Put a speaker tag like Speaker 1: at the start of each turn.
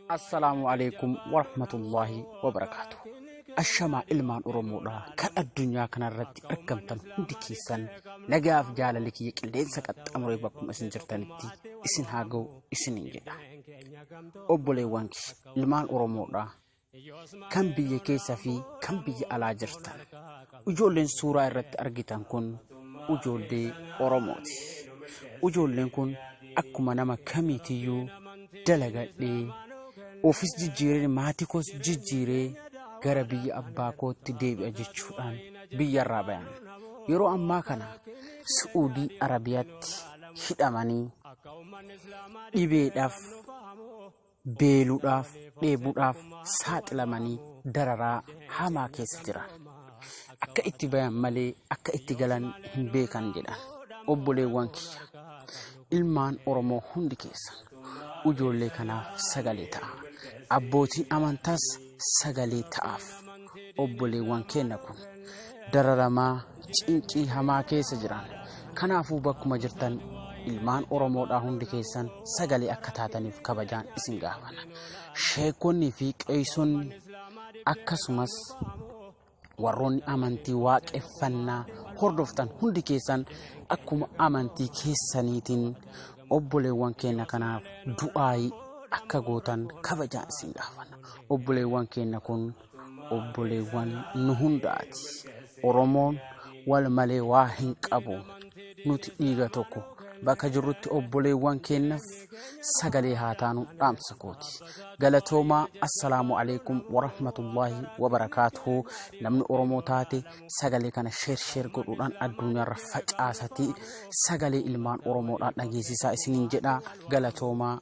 Speaker 1: Assalamu alaikum warahmatullahi wabarakatuh. Ashama ilmaan Oromoodha kan addunyaa kanarratti argamtan hundi keessan nagaaf jaalalli kiyya qilleensa qaxxamuree bakkuma isin jirtanitti isin haa ga'u isiniin jedha. Obboleewwan ilmaan Oromoodha kan biyya keessa fi kan biyya alaa jirtan. Ijoolleen suuraa irratti argitan kun ijoollee Oromooti. Ijoolleen kun akkuma nama kamiitiyyuu dalagadhee ofis jijjiiree maatii koos jijjiiree gara biyya abbaa kootti deebi'a jechuudhaan biyyarraa bayan. Yeroo ammaa kana Saa'udii Arabiyaatti hidhamanii dhibeedhaaf, beeluudhaaf, dheebuudhaaf saaxilamanii dararaa hamaa keessa jiran. Akka itti bayan malee akka itti galan hin beekan jedhan. Obboleewwan kiyya ilmaan Oromoo hundi keessa ijoollee kanaaf sagalee ta'a. Abbootiin amantaas sagalee ta'aaf. Obboleewwan keenya kun dararamaa cinqii hamaa keessa jiran. Kanaafuu bakkuma jirtan ilmaan Oromoodhaa hundi keessan sagalee akka taataniif kabajaan isin gaafana. Sheekonni fi qeesonni akkasumas warroonni amantii waaqeffannaa hordoftan hundi keessan akkuma amantii keessaniitiin obboleewwan keenya kanaaf du'aayii akka gootan kabajaan isin gaafana. Obboleewwan keenya kun obboleewwan nu hundaati. Oromoon wal malee waa hin qabu. Nuti dhiiga tokko bakka jirrutti obboleewwan keenyaaf sagalee haa taanu dhaamsa kooti. Galatoomaa. Assalaamu alaikum warahmatullahi wabarakatuhu. Namni Oromoo taate sagalee kana sheer godhuudhaan addunyaarra facaasati sagalee ilmaan Oromoodhaan dhageessisaa isiniin jedha. Galatoomaa.